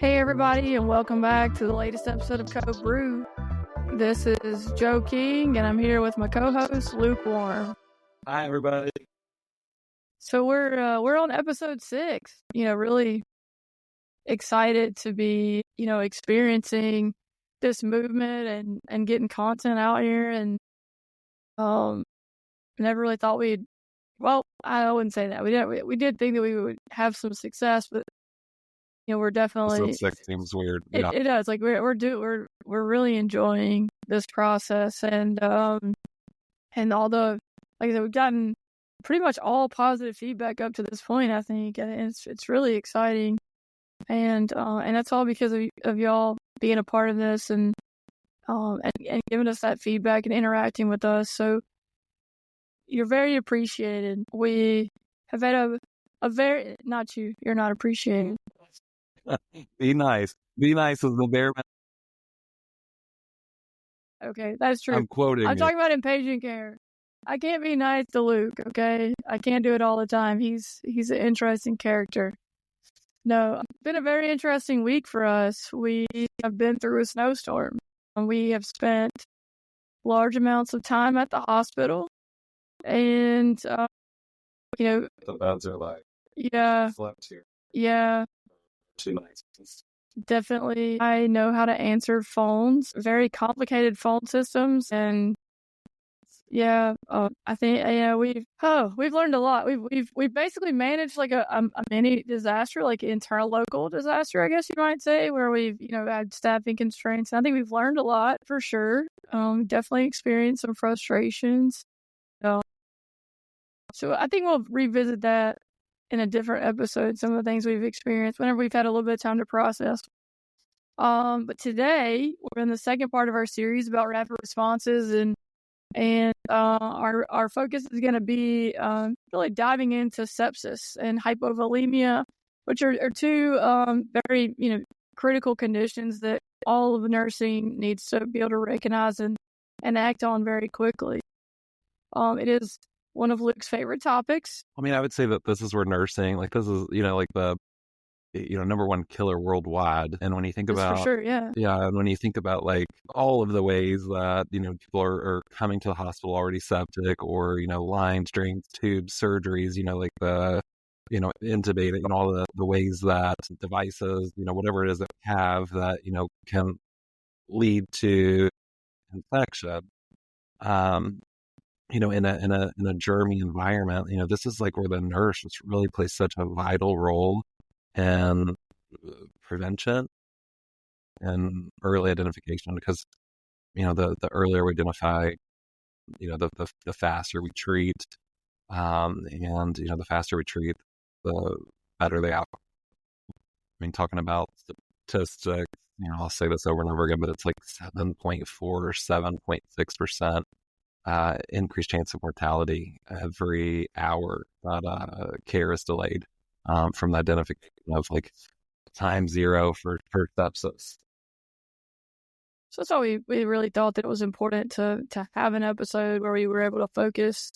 Hey everybody, and welcome back to the latest episode of Code Brew. This is Joe King, and I'm here with my co-host Lukewarm. Hi everybody. So we're on episode 6. Really excited to be experiencing this movement and getting content out here, and never really thought we'd. Well, I wouldn't say that. We did think that we would have some success, but we're definitely. Episode 6 seems weird. It does. Like we're really enjoying this process, and all the, like I said, we've gotten pretty much all positive feedback up to this point, I think, and it's really exciting, and that's all because of y'all being a part of this and giving us that feedback and interacting with us. So you're very appreciated. We have had a very, not you. You're not appreciated. Be nice. Be nice is the bare minimum. Okay, that's true. I'm quoting. I'm talking about inpatient care. I can't be nice to Luke, okay? I can't do it all the time. He's an interesting character. No, it's been a very interesting week for us. We have been through a snowstorm. We have spent large amounts of time at the hospital, and the beds are like, yeah, slept here. Yeah. 2 nights. Definitely. I know how to answer phones, very complicated phone systems, and yeah, I think we've learned a lot. We've basically managed like a mini disaster, like internal local disaster, I guess you might say, where we've had staffing constraints. And I think we've learned a lot for sure. Definitely experienced some frustrations. So I think we'll revisit that in a different episode, some of the things we've experienced whenever we've had a little bit of time to process. But today we're in the second part of our series about rapid responses, and our focus is going to be really diving into sepsis and hypovolemia, which are two very critical conditions that all of nursing needs to be able to recognize and act on very quickly. It is one of Luke's favorite topics. I mean, I would say that this is where nursing, like this is, like the, number one killer worldwide. And when you think about, for sure, yeah. Yeah, and when you think about like all of the ways that, people are coming to the hospital already septic or, lines, drains, tubes, surgeries, like the, intubating and all the ways that devices, whatever it is that we have that, can lead to infection. In a germy environment, this is like where the nurse really plays such a vital role in prevention and early identification, because, the earlier we identify, the faster we treat, and, the faster we treat, the better the outcome. I mean, talking about statistics, I'll say this over and over again, but it's like 7.4 or 7.6%. Increased chance of mortality every hour that care is delayed from the identification of like time zero for sepsis. So that's why we really thought that it was important to have an episode where we were able to focus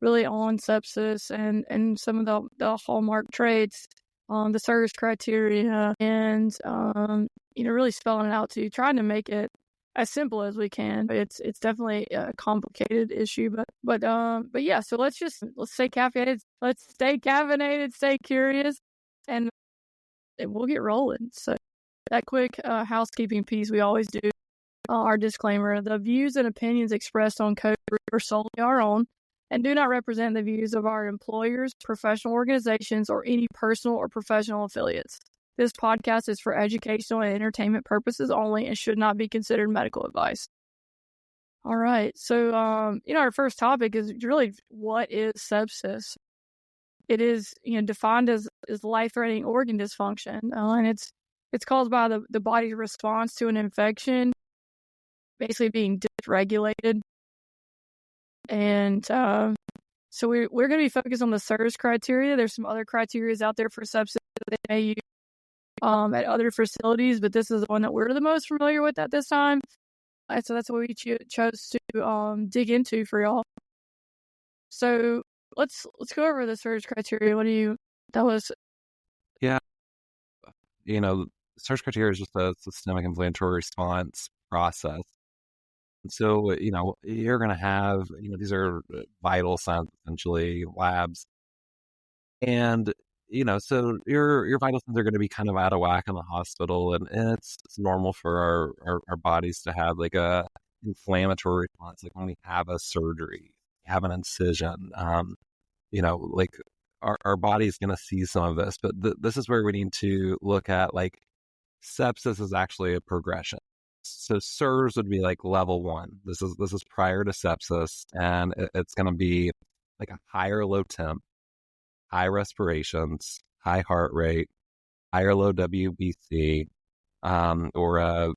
really on sepsis and some of the hallmark traits, the service criteria, and really spelling it out to you, trying to make it as simple as we can. It's definitely a complicated issue, but yeah. So let's stay caffeinated. Let's stay caffeinated, stay curious, and we'll get rolling. So that quick housekeeping piece we always do. Our disclaimer: the views and opinions expressed on Code Brew are solely our own and do not represent the views of our employers, professional organizations, or any personal or professional affiliates. This podcast is for educational and entertainment purposes only and should not be considered medical advice. All right. So, our first topic is really, what is sepsis? It is, defined as life-threatening organ dysfunction, and it's caused by the body's response to an infection, basically being dysregulated. And so we're going to be focused on the service criteria. There's some other criteria out there for sepsis that they may use at other facilities, but this is the one that we're the most familiar with at this time. So that's what we chose to dig into for y'all. So let's go over the service criteria. What do you? That was. Yeah, surge criteria is just a systemic inflammatory response process. And so, you're going to have, these are vital signs, essentially, labs. And, so your vital signs are going to be kind of out of whack in the hospital. And it's normal for our bodies to have like a inflammatory response, like when we have a surgery, have an incision, like our body's going to see some of this. But this is where we need to look at, like, sepsis is actually a progression. So SIRS would be like level 1. This is prior to sepsis, and it's going to be like a higher low temp, high respirations, high heart rate, higher low WBC, or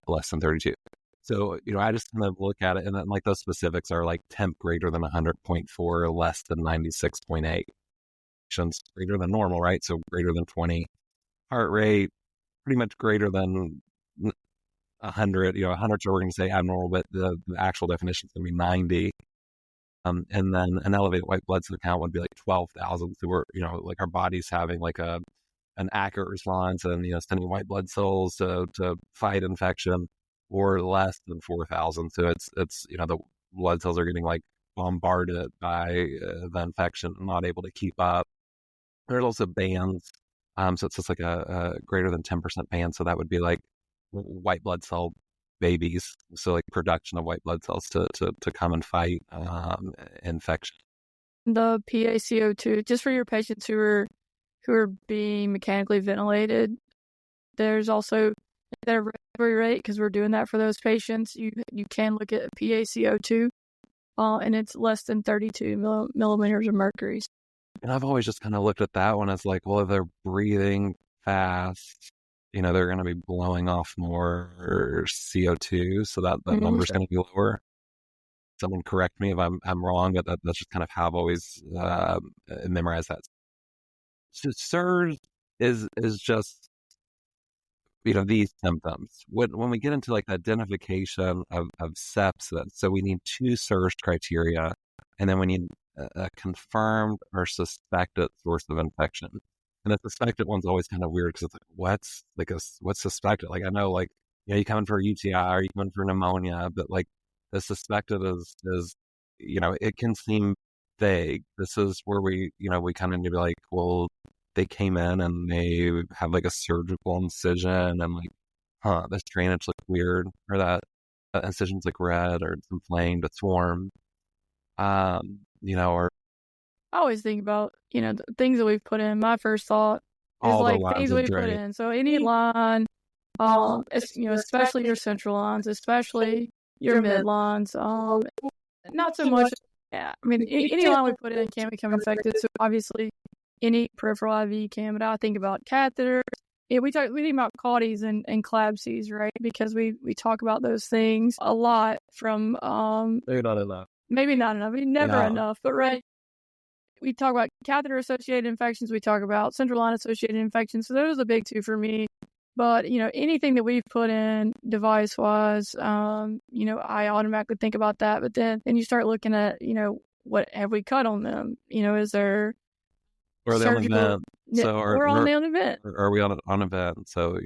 less than 32. So, I just kind of look at it, and then like those specifics are like temp greater than 100.4, less than 96.8. Greater than normal, right? So greater than 20. Heart rate, pretty much greater than 100. 100, so we're going to say abnormal, but the actual definition is going to be 90. And then an elevated white blood cell count would be like 12,000. So we're, like our body's having like an accurate response and, sending white blood cells to fight infection, or less than 4,000. So it's, the blood cells are getting like bombarded by the infection and not able to keep up. There's also bands. So it's just like a greater than 10% band. So that would be like white blood cell babies. So like production of white blood cells to come and fight infection. The PaCO2, just for your patients who are being mechanically ventilated, there's also their recovery rate, because we're doing that for those patients. You can look at PaCO2, and it's less than 32 millimeters of mercury. And I've always just kind of looked at that one as like, well, if they're breathing fast, they're going to be blowing off more CO2, so that number's going to be lower. Someone correct me if I'm wrong, but that's just kind of how I've always memorized that. So SIRS is just, these symptoms. When we get into like the identification of sepsis, so we need 2 SIRS criteria, and then we need a confirmed or suspected source of infection. And the suspected one's always kind of weird, because it's like, what's suspected? Like, I know, like, you come in for a UTI or you come in for pneumonia, but like the suspected is it can seem vague. This is where we kind of need to be like, well, they came in and they have like a surgical incision, and like, this drainage looks weird, or that incision's like red, or it's inflamed, it's warm. Or I always think about, the things that we've put in. My first thought is like things we've put in. So any line, especially your central lines, especially your mid lines, not so much. Yeah, I mean, any line we put in can become infected. So obviously, any peripheral IV can. But I think about catheters. Yeah, we think about cauties and CLABSIs, right? Because we talk about those things a lot from maybe not enough. Maybe not enough. I mean, never enough. But right, we talk about catheter-associated infections. We talk about central line-associated infections. So those are the big 2 for me. But, anything that we've put in device-wise, I automatically think about that. But then you start looking at, what have we cut on them? Is there... Or are they on event? So we're on the event. Are we on event? So,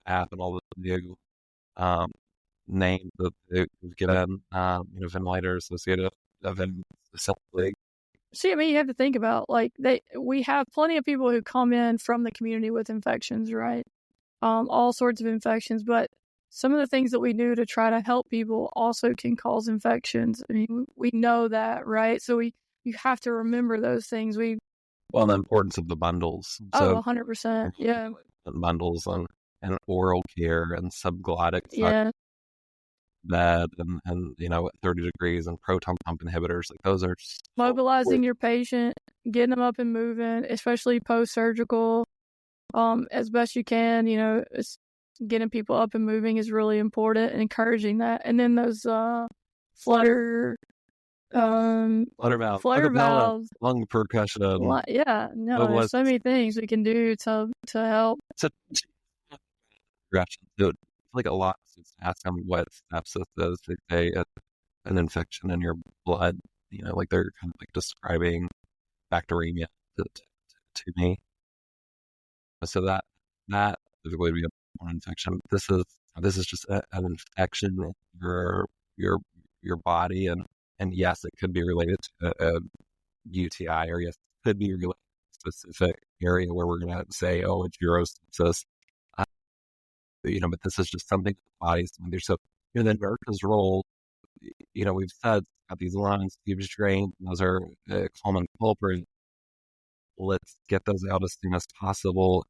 app and all the new names that they've given, ventilator-associated event assembly. See, I mean, you have to think about, like, we have plenty of people who come in from the community with infections, right? All sorts of infections, but some of the things that we do to try to help people also can cause infections. I mean, we know that, right? So you have to remember those things. The importance of the bundles. So 100%, yeah. Bundles and oral care and subglottic. Yeah. That and 30 degrees and proton pump inhibitors, like those are mobilizing your patient, getting them up and moving, especially post-surgical, as best you can. Getting people up and moving is really important, and encouraging that. And then those flutter valves, lung percussion. There's so many things we can do to help. Like a lot of students ask them what sepsis is. They say it's an infection in your blood. Like they're kind of like describing bacteremia to me. So that that typically would be a blood infection. This is just an infection in your your body, and yes, it could be related to a UTI, or yes, it could be related to a specific area where we're going to say, oh, it's urosepsis. But this is just something the body's doing there. So, the nurse's role, we've said got these lungs, tubes drained, those are a common culprit. Let's get those out as soon as possible.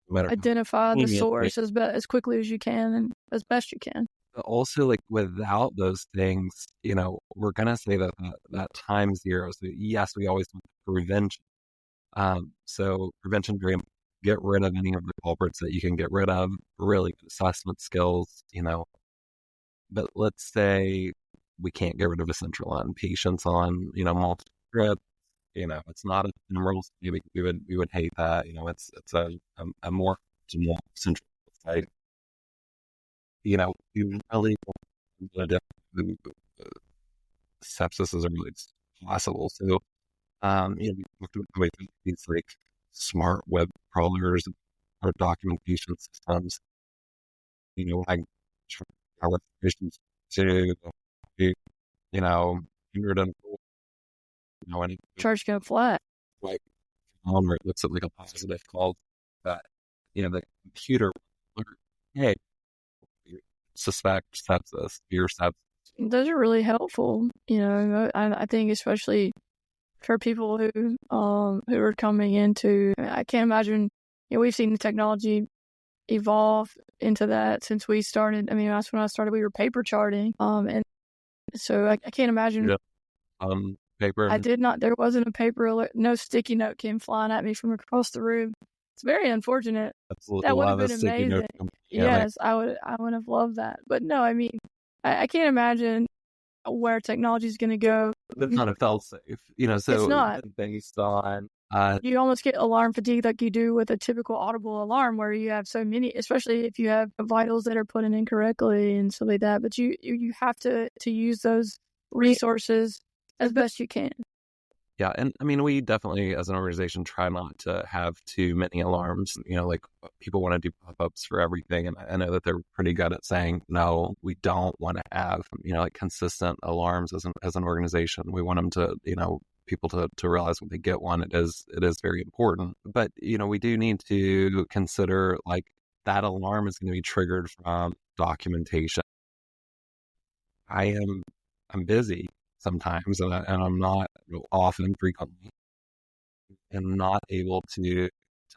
No matter identify the source as quickly as you can and as best you can. But also, like, without those things, we're gonna say that time zero. So yes, we always want prevention. So prevention, very important. Get rid of any of the culprits that you can get rid of. Really good assessment skills, But let's say we can't get rid of a central line. Patients on, multiple strips. It's not a emerald. We would hate that. It's a more optimal central site. We really want to sepsis as early as possible. So, we talked about these like smart web crawlers or documentation systems. I our patients to, figured out, and Charge go flat. like where it looks at like a positive call that, the computer, hey, you suspect sepsis, your sepsis. Those are really helpful. I think especially for people who are coming into, I can't imagine, we've seen the technology evolve into that since we started. I mean, that's when I started, we were paper charting. And so I can't imagine. Yeah. Paper. I did not, there wasn't a paper alert, no sticky note came flying at me from across the room. It's very unfortunate. Absolutely. That would have been amazing. Yes, I would have loved that. But no, I mean, I can't imagine where technology is going to go. It's not a fail-safe, so it's not. Based on... you almost get alarm fatigue like you do with a typical audible alarm where you have so many, especially if you have vitals that are put in incorrectly and stuff like that. But you have to use those resources as best you can. Yeah, and I mean, we definitely, as an organization, try not to have too many alarms. Like, people want to do pop-ups for everything, and I know that they're pretty good at saying, no, we don't want to have, like consistent alarms as an organization. We want them to, people to realize when they get one, it is very important. But, we do need to consider, like, that alarm is going to be triggered from documentation. I'm busy sometimes, and I'm not often, frequently, and not able to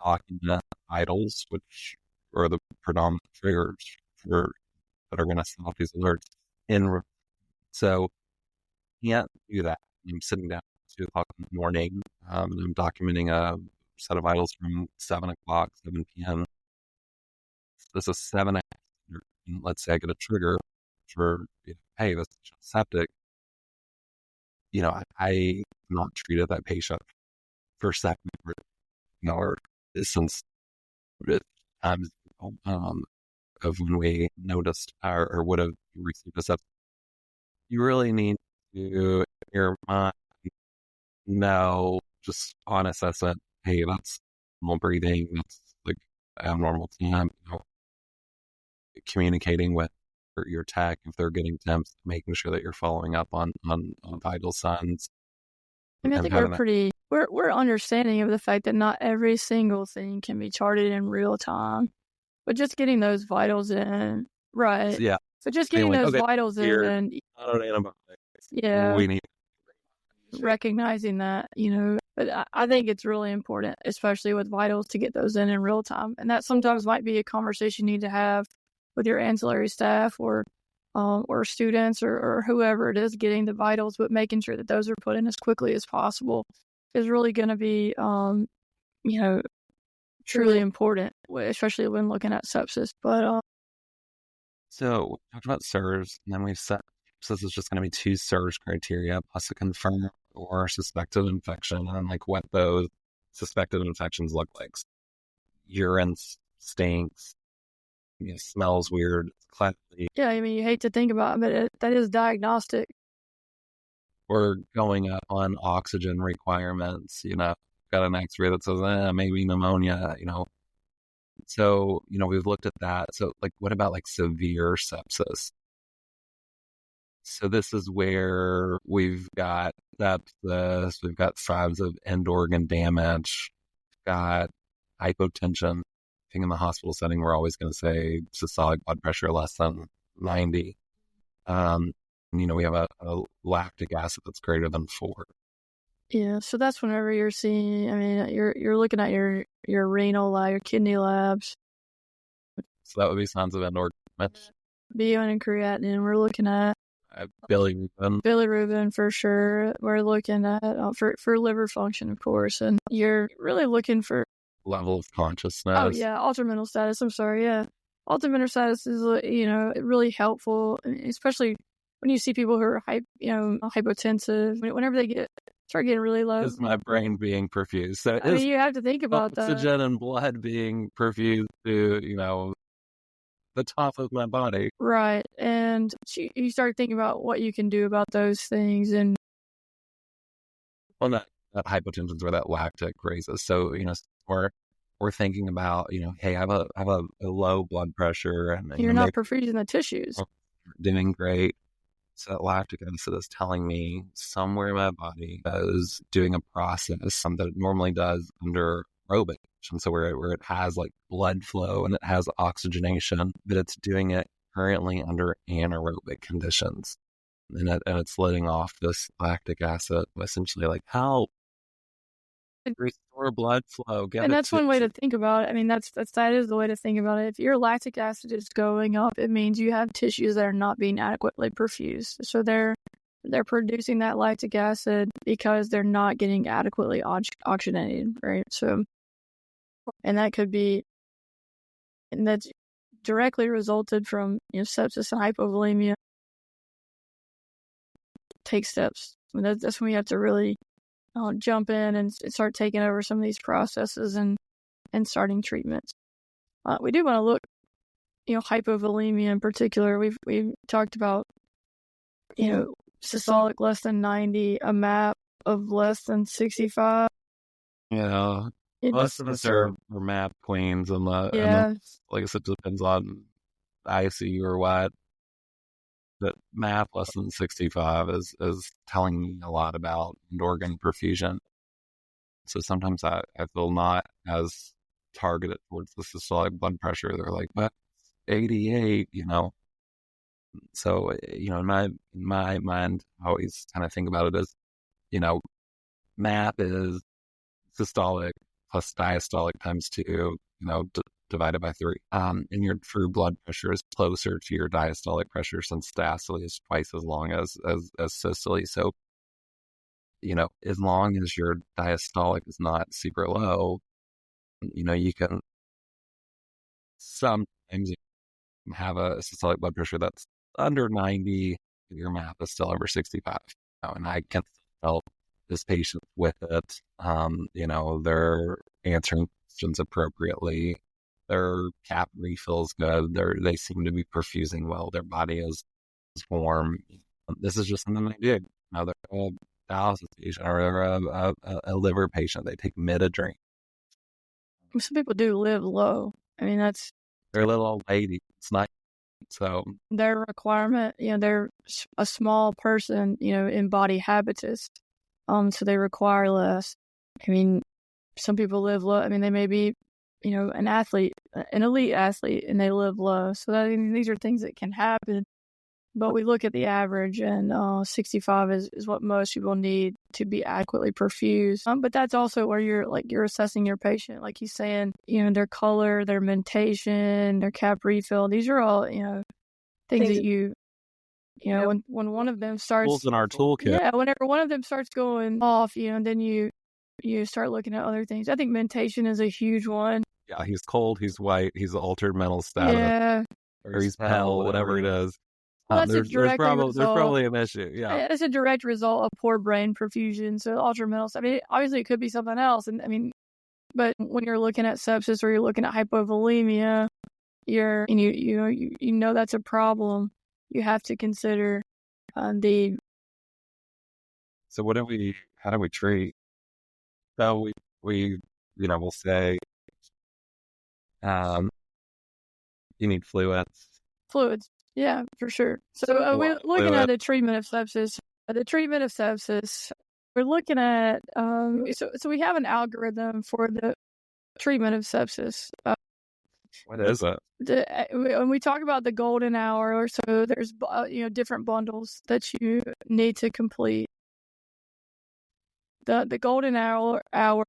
document vitals, which are the predominant triggers that are going to set off these alerts. So can't do that. I'm sitting down at 2 o'clock in the morning, and I'm documenting a set of vitals from 7 p.m. This is 7 a.m. Let's say I get a trigger for, hey, this is septic. I not treated that patient for second, or since times of when we noticed or would have received a septic. You really need to, in your mind, know, just on assessment, hey, that's normal breathing, that's like abnormal time, communicating with your tech if they're getting temps, making sure that you're following up on vital signs. I mean, I think we're understanding of the fact that not every single thing can be charted in real time, but just getting those vitals in, right? Yeah. So just getting those vitals in, and yeah, we need recognizing that, but I think it's really important, especially with vitals, to get those in real time, and that sometimes might be a conversation you need to have with your ancillary staff or students or whoever it is getting the vitals, but making sure that those are put in as quickly as possible is really going to be, truly important, especially when looking at sepsis. But so we talked about SIRS, and then we've said this is just going to be 2 SIRS criteria plus a confirmed or suspected infection, and like what those suspected infections look like. Urine stinks. Smells weird. Cleanly. Yeah, I mean, you hate to think about it, but that is diagnostic. We're going up on oxygen requirements. Got an X-ray that says maybe pneumonia. So, we've looked at that. So, like, what about like severe sepsis? So this is where we've got sepsis, we've got signs of end organ damage, we've got hypotension. I think in the hospital setting, we're always going to say systolic blood pressure less than 90. We have a lactic acid that's greater than 4. Yeah, so that's whenever you're seeing. I mean, you're looking at your renal lab, your kidney labs, So that would be signs of end organ damage. BUN and creatinine. We're looking at bilirubin for sure. We're looking at for liver function, of course, and you're really looking for level of consciousness. Oh yeah, altered mental status. I'm sorry. Yeah, altered mental status is really helpful, especially when you see people who are hypotensive. Whenever they start getting really low, is my brain being perfused? So I mean, you have to think about oxygen and blood being perfused to the top of my body, right? And you start thinking about what you can do about those things, and that hypotension is where that lactic raises. So we're thinking about hey, I have a low blood pressure, and you're not perfusing the tissues. Doing great. So that lactic acid is telling me somewhere in my body is doing a process that it normally does under aerobic. So where it has like blood flow and it has oxygenation, but it's doing it currently under anaerobic conditions. And it's letting off this lactic acid, essentially like, help, restore blood flow. And that's one way to think about it. I mean, that is the way to think about it. If your lactic acid is going up, it means you have tissues that are not being adequately perfused. So they're producing that lactic acid because they're not getting adequately oxygenated, right? So, and that could be, and that's directly resulted from sepsis and hypovolemia. Take steps. I mean, that's when we have to really jump in and start taking over some of these processes and starting treatments. We do want to look, hypovolemia in particular. We've talked about, systolic less than 90, a MAP of less than 65. Most of us are MAP queens, and like I said, it depends on ICU or what. But MAP less than 65 is telling me a lot about end organ perfusion. So sometimes I feel not as targeted towards the systolic blood pressure. They're like, but 88, So, in my mind, I always kind of think about it as, MAP is systolic plus diastolic times 2, divided by 3. And your true blood pressure is closer to your diastolic pressure, since diastole is twice as long as systole. So, as long as your diastolic is not super low, you can sometimes have a systolic blood pressure that's under 90, your MAP is still over 65. And I can help this patient with it. They're answering questions appropriately. Their cap refill's good. They seem to be perfusing well. Their body is warm. This is just something they do. Now they're a dialysis patient or a liver patient. They take midodrine. Some people do live low. I mean, they're a little old lady. It's not. So their requirement, they're a small person, in body habitus. So they require less. I mean, some people live low. I mean, they may be, an athlete, an elite athlete, and they live low. So these are things that can happen. But we look at the average, and 65 is what most people need to be adequately perfused. But that's also where you're assessing your patient, like he's saying, their color, their mentation, their cap refill. These are all, things that when one of them starts tools in our toolkit. Yeah, whenever one of them starts going off, then you start looking at other things. I think mentation is a huge one. Yeah, he's cold, he's white, he's altered mental status. Yeah. Or he's pale, whatever it is. Well, there's probably an issue. Yeah, it's a direct result of poor brain perfusion. So altered mental. I mean, obviously it could be something else, but when you're looking at sepsis or you're looking at hypovolemia, you know that's a problem. You have to consider the. So how do we treat? So we'll say You need fluids. Fluids. Yeah, for sure. So we're looking at the treatment of sepsis. We're looking at so we have an algorithm for the treatment of sepsis. What is it? When we talk about the golden hour or so, there's different bundles that you need to complete. The golden hour. The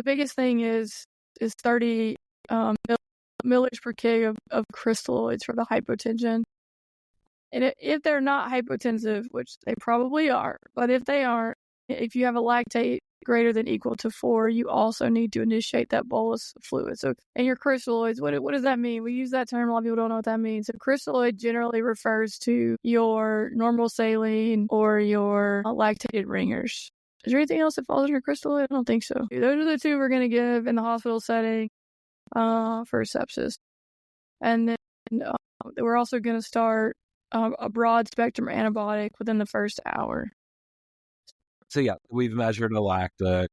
biggest thing is 30 milliliters per kg of crystalloids for the hypotension. And if they're not hypotensive, which they probably are, but if they aren't, if you have a lactate greater than equal to 4, you also need to initiate that bolus of fluid. So, and your crystalloids, what does that mean? We use that term. A lot of people don't know what that means. So crystalloid generally refers to your normal saline or your lactated ringers. Is there anything else that falls under crystalloid? I don't think so. Those are the two we're going to give in the hospital setting for sepsis. And then we're also going to start a broad spectrum antibiotic within the first hour. So yeah, we've measured a lactic.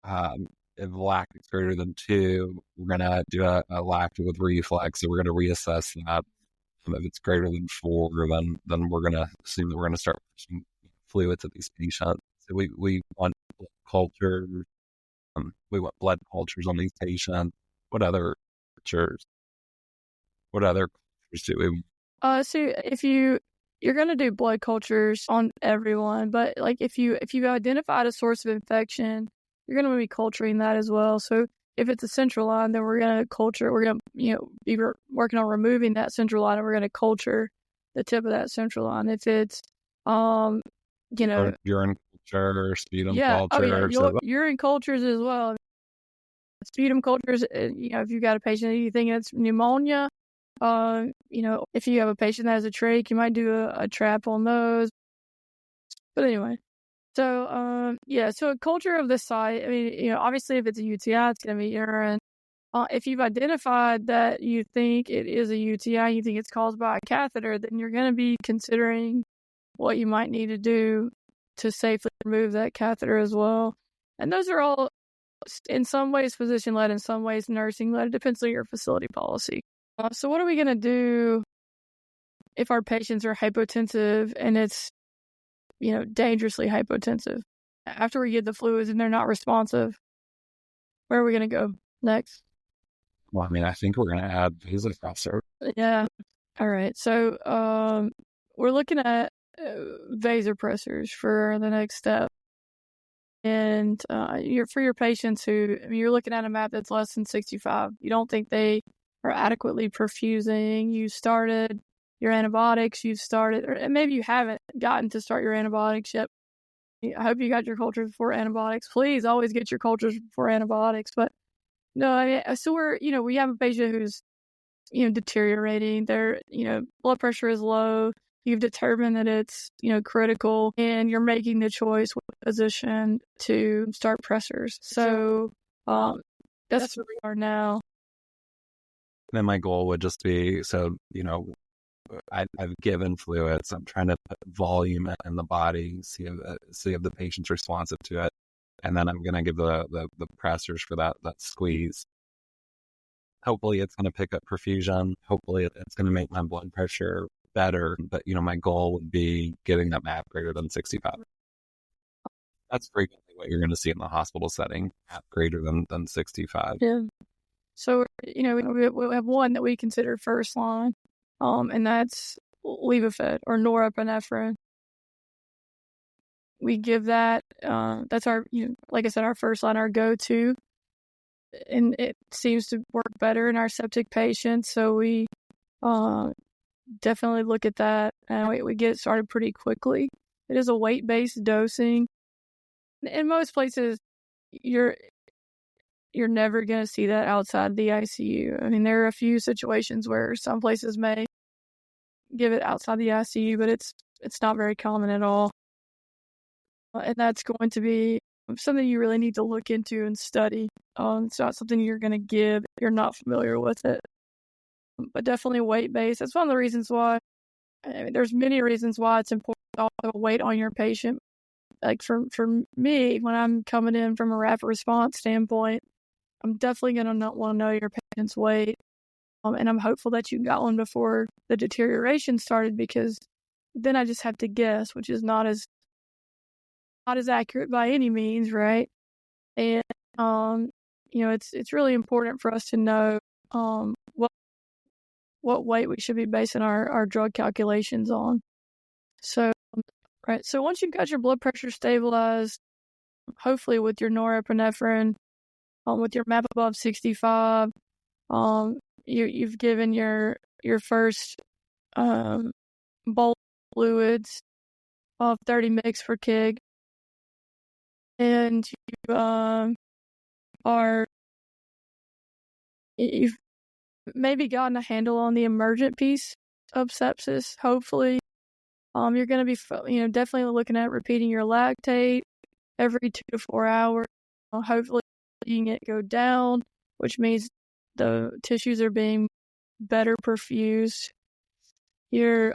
If lactic's greater than 2, we're going to do a lactic with reflex. So we're going to reassess that. If it's greater than 4, then we're going to assume that we're going to start pushing fluids at these patients. So we want blood cultures. We want blood cultures on these patients. What other cultures do we want? So if you're going to do blood cultures on everyone, but like if you've identified a source of infection, you're going to be culturing that as well. So if it's a central line, then we're going to culture. We're going to be working on removing that central line, and we're going to culture the tip of that central line. If it's urine culture, sputum culture, urine cultures as well. Sputum cultures. If you've got a patient that you think it's pneumonia. If you have a patient that has a trach, you might do a trap on those. But anyway, so a culture of the site. I mean, obviously, if it's a UTI, it's going to be urine. If you've identified that you think it is a UTI, you think it's caused by a catheter, then you're going to be considering what you might need to do to safely remove that catheter as well. And those are all, in some ways, physician-led, in some ways, nursing-led. It depends on your facility policy. So what are we going to do if our patients are hypotensive and it's, dangerously hypotensive? After we give the fluids and they're not responsive, where are we going to go next? Well, I mean, I think we're going to add vasopressors. Yeah. All right. So we're looking at vasopressors for the next step. And for your patients you're looking at a map that's less than 65. You don't think they are adequately perfusing. You started your antibiotics. Or maybe you haven't gotten to start your antibiotics yet. I hope you got your cultures before antibiotics. Please always get your cultures before antibiotics. But no, I mean, so we have a patient who's, deteriorating. Their, blood pressure is low. You've determined that it's, critical, and you're making the choice with the physician to start pressors. So that's where we are now. Then my goal would just be, I've given fluids. I'm trying to put volume in the body, see if the patient's responsive to it. And then I'm going to give the pressors for that squeeze. Hopefully it's going to pick up perfusion. Hopefully it's going to make my blood pressure better. But, my goal would be getting that MAP greater than 65. That's frequently what you're going to see in the hospital setting, MAP greater than 65. Yeah. So, we have one that we consider first line, and that's Levophed or norepinephrine. We give that, that's our, like I said, our first line, our go-to, and it seems to work better in our septic patients. So we definitely look at that, and we get it started pretty quickly. It is a weight-based dosing. In most places, you're never going to see that outside the ICU. I mean, there are a few situations where some places may give it outside the ICU, but it's not very common at all. And that's going to be something you really need to look into and study. It's not something you're going to give if you're not familiar with it. But definitely weight-based. That's one of the reasons why, there's many reasons why it's important to also wait on your patient. Like for me, when I'm coming in from a rapid response standpoint, I'm definitely going to not want to know your patient's weight. And I'm hopeful that you got one before the deterioration started, because then I just have to guess, which is not as accurate by any means, right? And it's really important for us to know what weight we should be basing our drug calculations on. So, right. So once you've got your blood pressure stabilized, hopefully with your norepinephrine, with your MAP above 65, you've given your first bowl of fluids of 30 mg per kg, and you've maybe gotten a handle on the emergent piece of sepsis. Hopefully, you're going to be definitely looking at repeating your lactate every 2 to 4 hours. Hopefully, letting it go down, which means the tissues are being better perfused. You're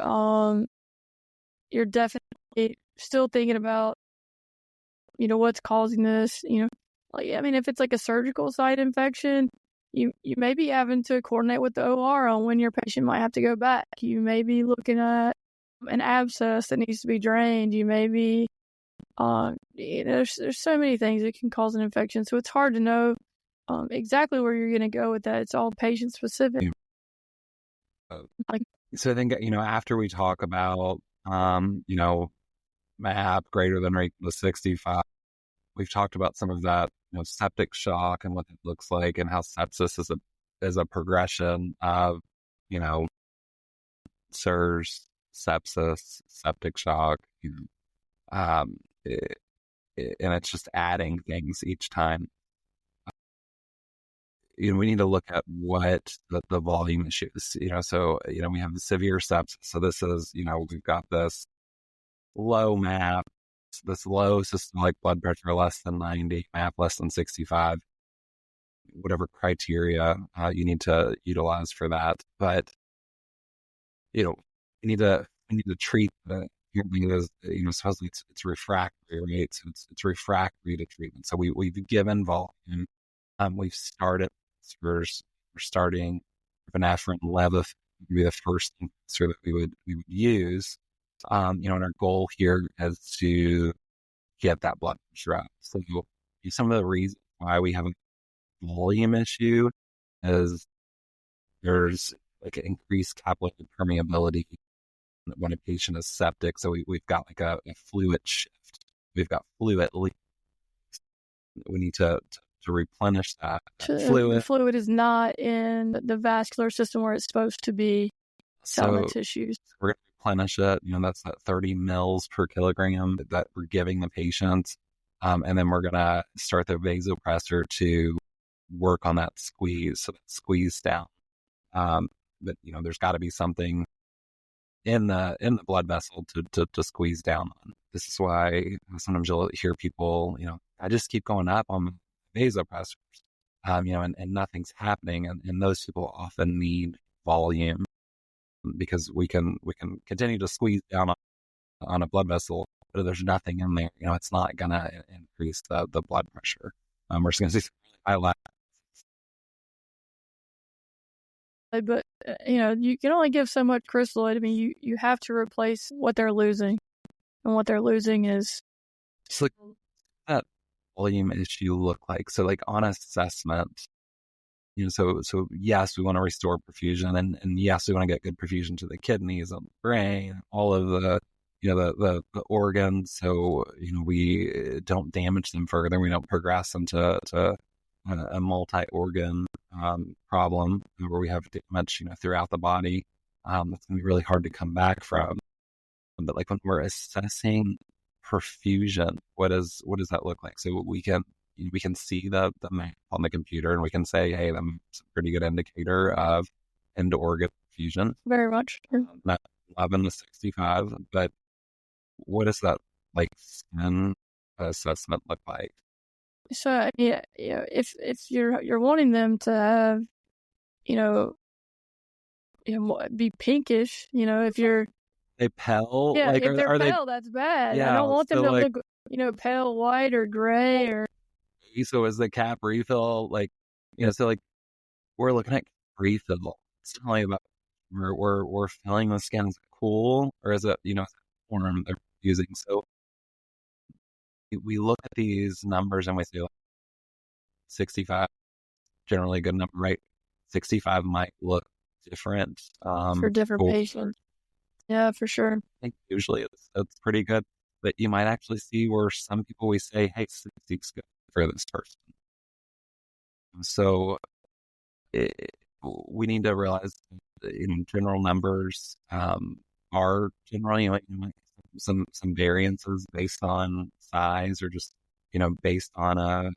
definitely still thinking about, what's causing this. If it's like a surgical site infection, you may be having to coordinate with the OR on when your patient might have to go back. You may be looking at an abscess that needs to be drained. You may be, there's so many things that can cause an infection. So it's hard to know exactly where you're going to go with that. It's all patient specific. So I think, after we talk about, MAP greater than or equal to 65, we've talked about some of that, septic shock and what it looks like, and how sepsis is a progression of, SIRS, sepsis, septic shock, and it's just adding things each time. We need to look at what the volume issues, so, we have the severe sepsis. So this is, we've got this low MAP, this low systolic blood pressure less than 90, MAP less than 65, whatever criteria you need to utilize for that. But, we need to treat the, supposedly it's refractory, right? So it's refractory to treatment. So we've given volume. We've started, we're starting epinephrine, levothyroxine would be the first answer that we would use. And our goal here is to get that blood pressure up. So some of the reasons why we have a volume issue is there's like an increased capillary permeability when a patient is septic. So we've got like a fluid shift. We've got fluid leak. We need to replenish that fluid. The fluid is not in the vascular system where it's supposed to be. So the tissues. We're going to replenish it. That's that 30 mils per kilogram that we're giving the patient. And then we're going to start the vasopressor to work on that squeeze. So that squeeze down. But, there's got to be something in the blood vessel to squeeze down on. This is why sometimes you'll hear people, I just keep going up on vasopressors, and nothing's happening. And those people often need volume, because we can continue to squeeze down on a blood vessel, but if there's nothing in there, it's not going to increase the blood pressure. We're just going to see high levels. But, you can only give so much crystalloid. I mean, you have to replace what they're losing. And what they're losing is... So that volume issue look like? So like on assessment, so yes, we want to restore perfusion, and yes, we want to get good perfusion to the kidneys and the brain, all of the, the organs. So, we don't damage them further. We don't progress them to a multi-organ problem where we have damage, throughout the body. That's going to be really hard to come back from. But like when we're assessing perfusion, what does that look like? So we can see the map on the computer, and we can say, hey, that's a pretty good indicator of end organ perfusion. Very much. Not 11 to 65, but what does that like skin assessment look like? So if you're wanting them to have, be pinkish, if you're they pale, if they're pale, that's bad. Yeah, I don't want them to like, look, pale white or gray or. So is the cap refill like So like we're looking at refill. It's telling about we're filling the skin. Is it cool or is it form they're using? So we look at these numbers and we say like 65, generally a good number, right? 65 might look different for different patients. Yeah, for sure. I think usually it's pretty good, but you might actually see where some people we say, hey, 60 is good for this person. So we need to realize in general numbers are generally some variances based on size or just based on a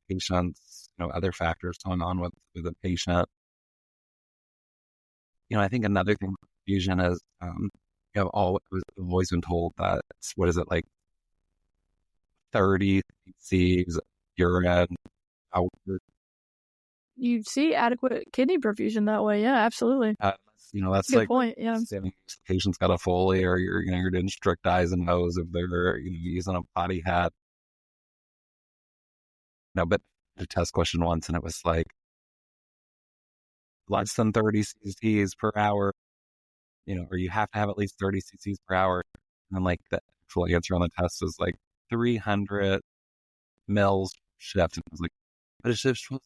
patient's other factors going on with the patient. I think another thing with fusion is I've always been told that what is it like 30 cc's urine out. You see adequate kidney perfusion that way. Yeah, absolutely. That's good like point. Yeah, the patient's got a Foley or you're doing strict eyes and nose if they're using a potty hat. No, but the test question once and it was like less than 30 cc's per hour, or you have to have at least 30 cc's per hour. And then like the actual answer on the test is like 300 mils shift. And I was like, but it shifts 4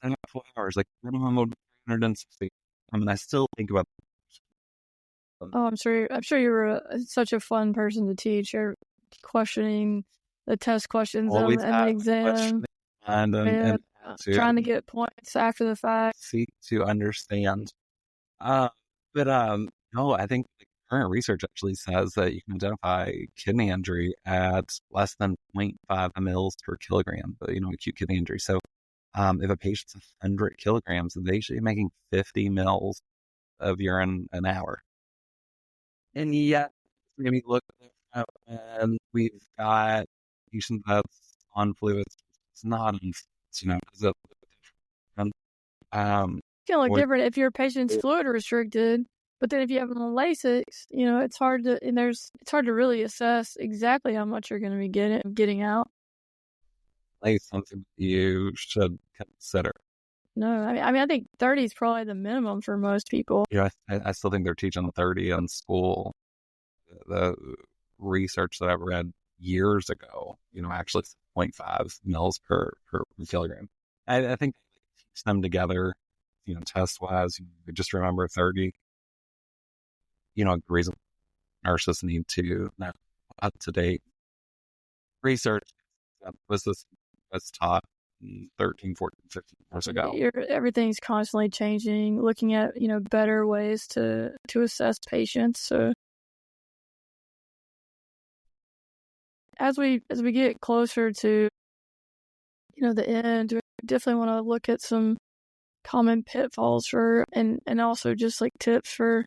hours. Like minimum would be 360. I mean, I still think about. Oh, I'm sure you were such a fun person to teach. You're questioning the test questions and the exam, and trying to get points after the fact. Seek to understand. But no, I think the current research actually says that you can identify kidney injury at less than 0.5 mils per kilogram, acute kidney injury. So if a patient's 100 kilograms, they should be making 50 mils of urine an hour. And yet, maybe look at and we've got patient that's on fluids. It's not on fluids, It can look different if your patient's fluid restricted, but then if you have them on Lasix, it's hard to really assess exactly how much you're going to be getting out. Like something you should consider. No, I mean, I think 30 is probably the minimum for most people. I still think they're teaching 30 in school. The research that I've read years ago, actually 0.5 mils per kilogram. I think they teach them together, test wise. Just remember 30. The reason nurses need to know up to date research was taught 13, 14, 15 years ago. Everything's constantly changing, looking at, better ways to assess patients. So as we get closer to, the end, we definitely want to look at some common pitfalls and also just like tips for,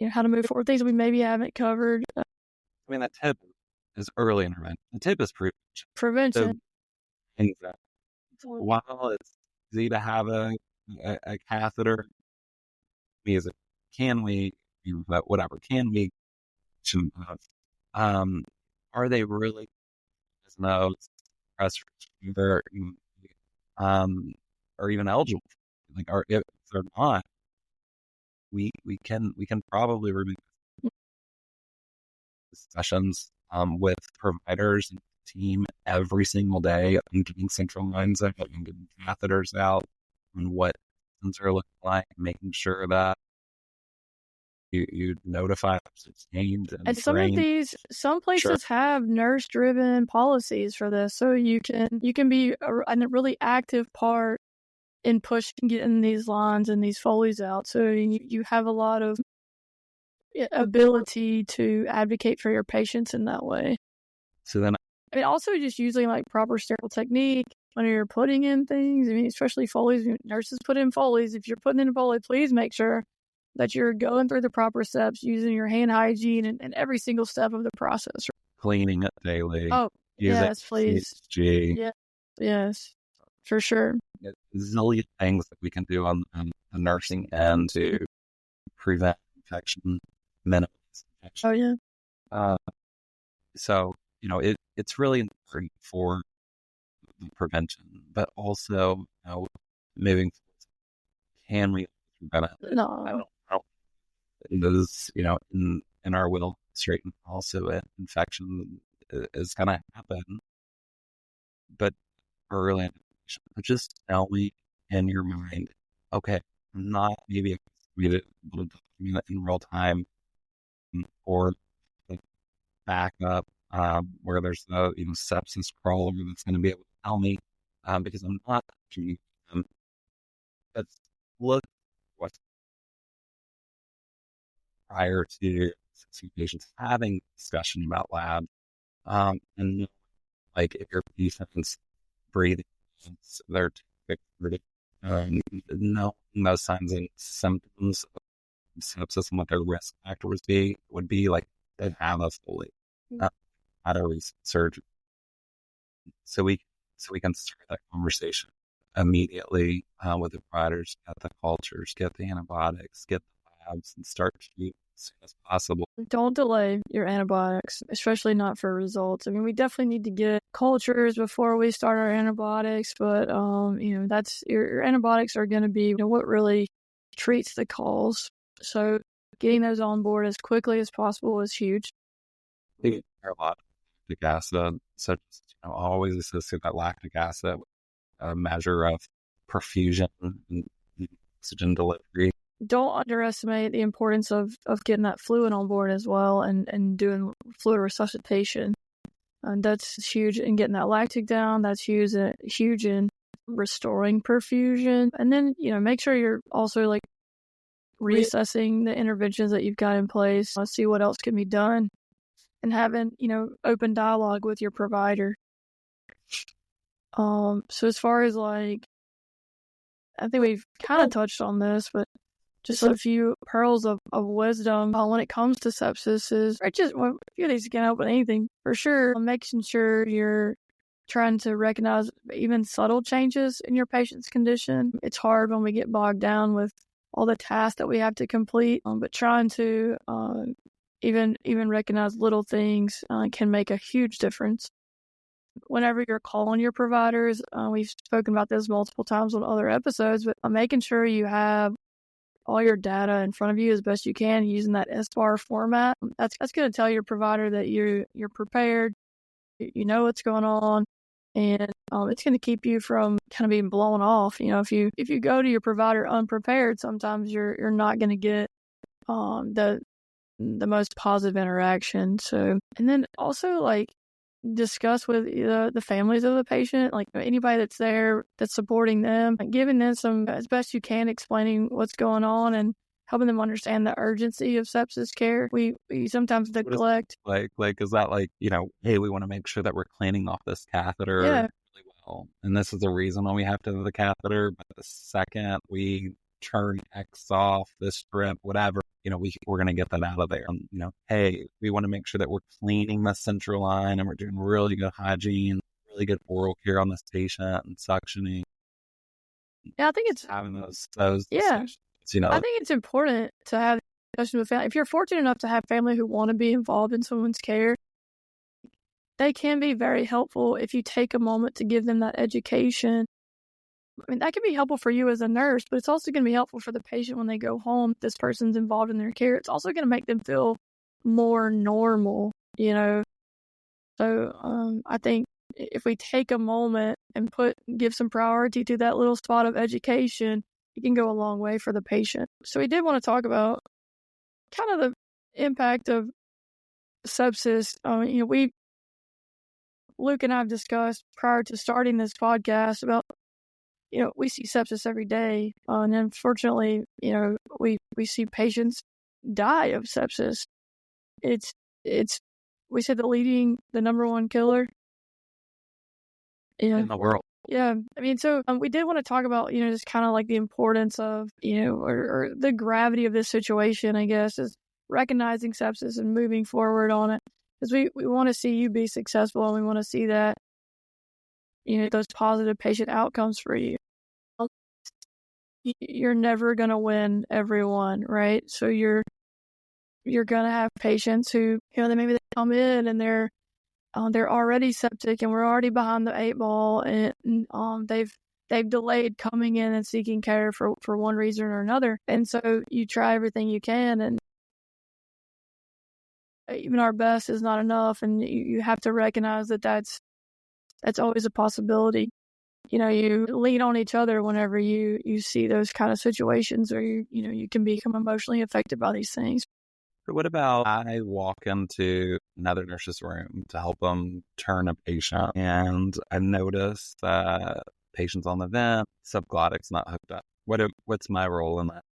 how to move forward, things we maybe haven't covered. I mean, that tip is early intervention. The tip is prevention. While it's easy to have a catheter, can we are they really no pressure or even eligible? Or if they're not, we can probably remove sessions with providers and team every single day and getting central lines out and getting catheters out and what systems are looking like, making sure that you notify it's named and some places have nurse driven policies for this, so you can be a really active part in pushing getting these lines and these Foleys out, so you have a lot of ability to advocate for your patients in that way. So then also just using like proper sterile technique when you're putting in things. I mean, especially Foleys, nurses put in Foleys. If you're putting in a Foley, please make sure that you're going through the proper steps, using your hand hygiene and every single step of the process. Cleaning it daily. Oh, yes, please. Yes, for sure. Zillion things that we can do on the nursing end to prevent infection, minimize infection. Oh, yeah. So, it's really important for the prevention, but also, moving can we benefit? No. I don't it is, in our will straighten also infection is going to happen, but early intervention, just knowing in your mind, okay, I'm not maybe able to document it in real time or like backup where there's no sepsis crawler that's going to be able to tell me because I'm not touching them. But look what's prior to patients having discussion about lab and like if your patient's breathing, they're knowing those signs and symptoms of sepsis and what their risk factors would be like they have us fully at a recent surgery. So we can start that conversation immediately with the providers, get the cultures, get the antibiotics, get the labs, and start treating as soon as possible. Don't delay your antibiotics, especially not for results. I mean, we definitely need to get cultures before we start our antibiotics, but that's your antibiotics are going to be what really treats the cause. So getting those on board as quickly as possible is huge. They are a lot of lactic acid, so just, always associate that lactic acid with a measure of perfusion and oxygen delivery. Don't underestimate the importance of getting that fluid on board as well and doing fluid resuscitation. And that's huge in getting that lactic down. That's huge in restoring perfusion. And then, make sure you're also like reassessing the interventions that you've got in place. See what else can be done and having, open dialogue with your provider. So as far as like, I think we've kind of touched on this, but just a few pearls of wisdom when it comes to sepsis is, a few of these can help with anything, for sure. Making sure you're trying to recognize even subtle changes in your patient's condition. It's hard when we get bogged down with all the tasks that we have to complete, but trying to even recognize little things can make a huge difference. Whenever you're calling your providers, we've spoken about this multiple times on other episodes, but making sure you have all your data in front of you as best you can using that SBAR format. That's going to tell your provider that you're prepared, you know what's going on, and it's going to keep you from kind of being blown off. If you go to your provider unprepared, sometimes you're not going to get the most positive interaction. So, and then also like discuss with the families of the patient, like anybody that's there that's supporting them, giving them some as best you can, explaining what's going on and helping them understand the urgency of sepsis care. We sometimes neglect. Is that like, hey, we want to make sure that we're cleaning off this catheter really well, and this is the reason why we have to have the catheter. But the second we turn X off, this strip, whatever, we're going to get that out of there. Hey, we want to make sure that we're cleaning the central line and we're doing really good hygiene, really good oral care on this patient and suctioning. Yeah, I think it's having those discussions, I think it's important to have discussions with family. If you're fortunate enough to have family who want to be involved in someone's care, they can be very helpful if you take a moment to give them that education. I mean, that can be helpful for you as a nurse, but it's also going to be helpful for the patient when they go home. This person's involved in their care. It's also going to make them feel more normal, So I think if we take a moment and give some priority to that little spot of education, it can go a long way for the patient. So we did want to talk about kind of the impact of sepsis. Luke and I have discussed prior to starting this podcast about, we see sepsis every day. And unfortunately, we see patients die of sepsis. It's we said the number one killer in the world. Yeah. I mean, so we did want to talk about, just kind of like the importance of, or the gravity of this situation, I guess, is recognizing sepsis and moving forward on it. Because we want to see you be successful and we want to see that, those positive patient outcomes for you. You're never going to win everyone, right? So you're going to have patients who, maybe they come in and they're already septic and we're already behind the 8 ball and they've they've delayed coming in and seeking care for one reason or another. And so you try everything you can, and even our best is not enough. And you have to recognize that that's always a possibility. You lean on each other whenever you see those kind of situations, or you can become emotionally affected by these things. What about I walk into another nurse's room to help them turn a patient, and I notice that patient's on the vent, subglottic's not hooked up. What's my role in that?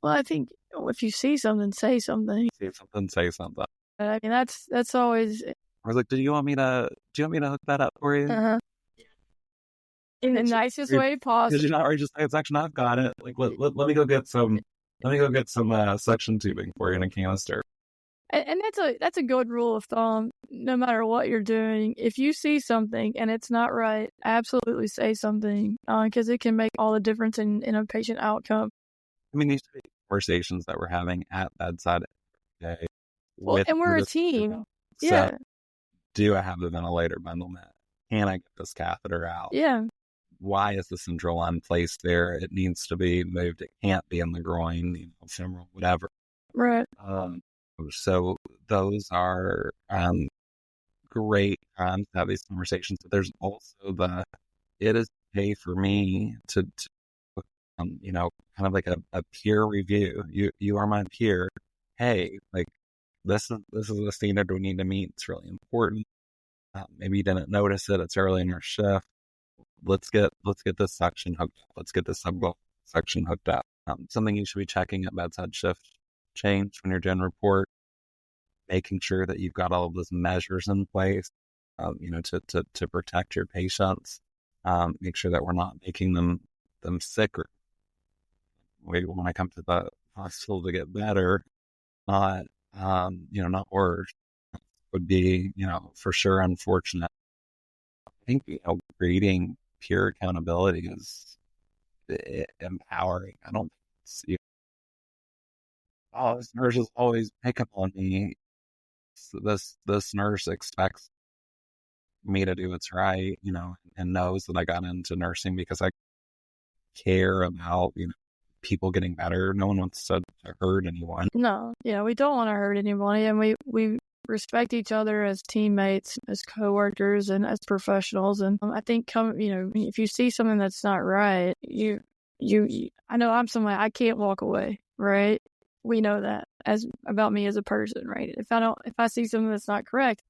Well, I think if you see something, say something. Say something. I mean, that's always. I was like, do you want me to hook that up for you? Uh-huh. In the nicest way possible. Did you not already just say, it's actually, I've got it. Like, let me go get some. Let me go get some suction tubing for you in a canister. And that's a good rule of thumb. No matter what you're doing, if you see something and it's not right, absolutely say something, because it can make all the difference in a patient outcome. I mean, these conversations that we're having at bedside every day. Well, and we're a team. Yeah. Do I have the ventilator bundle met? Can I get this catheter out? Yeah. Why is the central line placed there? It needs to be moved. It can't be in the groin, femoral, whatever. Right. So those are great times to have these conversations. But there's also it is okay for me to kind of like a peer review. You are my peer. Hey, like this is the standard we need to meet. It's really important. Maybe you didn't notice it. It's early in your shift. Let's get this section hooked up. Let's get this subglottic section hooked up. Something you should be checking at bedside shift change when you're doing report, making sure that you've got all of those measures in place, to protect your patients. Make sure that we're not making them sicker. We want to come to the hospital to get better, not worse. Would be, for sure unfortunate. I think, creating peer accountability is empowering. I don't see, this nurse is always picking on me. So this nurse expects me to do what's right, and knows that I got into nursing because I care about, people getting better. No one wants to hurt anyone. No, we don't want to hurt anyone, and we respect each other as teammates, as coworkers, and as professionals. And I think, if you see something that's not right, I know I'm somebody, I can't walk away, right? We know that about me as a person, right? If I see something that's not correct,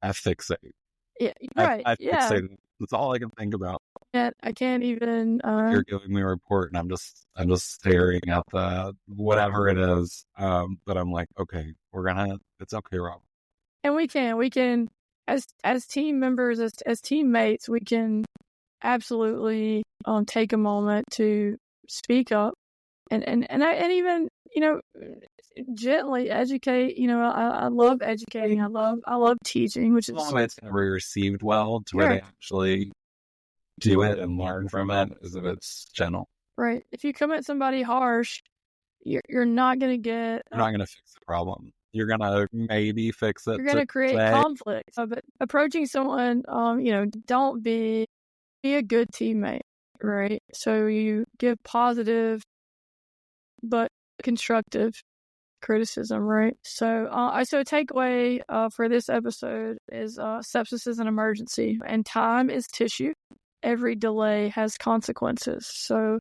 I fixate. Yeah, right. I fixate. That's all I can think about. I can't even. You're giving me a report, and I'm just staring at the whatever it is. But I'm like, okay, it's okay, Rob. And we can, as team members, as teammates, we can absolutely take a moment to speak up and even gently educate. I love educating. I love teaching, which is it's never received well to where they actually do it and learn from it, as if it's gentle. Right. If you come at somebody harsh, you're not going to get. You're not going to fix the problem. You're going to maybe fix it. You're going to create conflict. But approaching someone, don't be a good teammate, right? So you give positive but constructive criticism, right? So a takeaway for this episode is sepsis is an emergency and time is tissue. Every delay has consequences. So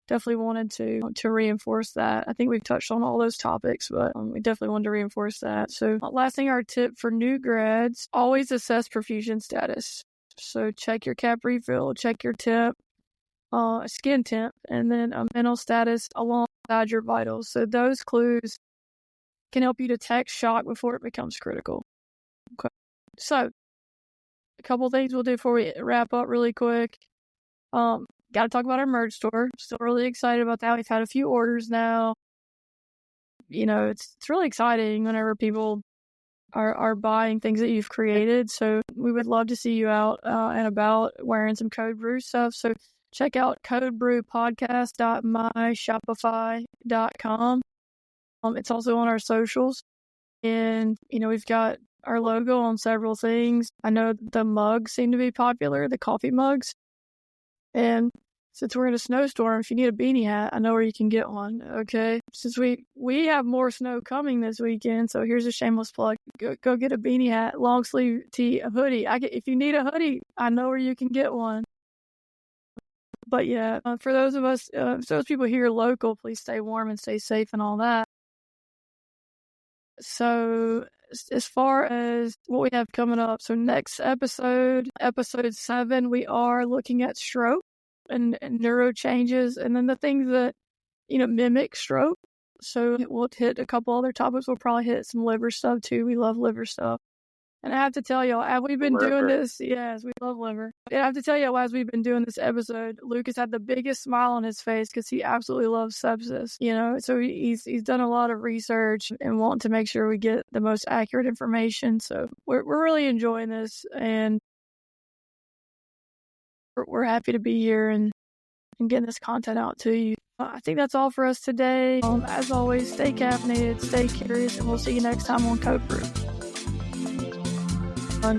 definitely wanted to reinforce that. I think we've touched on all those topics, but we definitely wanted to reinforce that. So last thing, our tip for new grads, always assess perfusion status. So check your cap refill, check your tip, skin temp, and then a mental status alongside your vitals. So those clues can help you detect shock before it becomes critical. Okay. So a couple things we'll do before we wrap up really quick. Got to talk about our merch store. Still really excited about that. We've had a few orders now. It's really exciting whenever people are buying things that you've created. So we would love to see you out and about wearing some Code Brew stuff. So check out codebrewpodcast.myshopify.com. It's also on our socials. And, we've got our logo on several things. I know the mugs seem to be popular, the coffee mugs. And since we're in a snowstorm, if you need a beanie hat, I know where you can get one. Okay. Since we have more snow coming this weekend, so here's a shameless plug. Go get a beanie hat, long sleeve tee, a hoodie. If you need a hoodie, I know where you can get one. But yeah, for those of us, those people here local, please stay warm and stay safe and all that. So as far as what we have coming up, so next episode 7, we are looking at stroke and neuro changes, and then the things that, mimic stroke. So we'll hit a couple other topics. We'll probably hit some liver stuff too. We love liver stuff. And I have to tell y'all, as we've been doing this, yes, we love liver. And I have to tell y'all, as we've been doing this episode, Lucas had the biggest smile on his face because he absolutely loves sepsis, So he's done a lot of research and wanting to make sure we get the most accurate information. So we're really enjoying this, and we're happy to be here and getting this content out to you. I think that's all for us today. As always, stay caffeinated, stay curious, and we'll see you next time on Code Brew.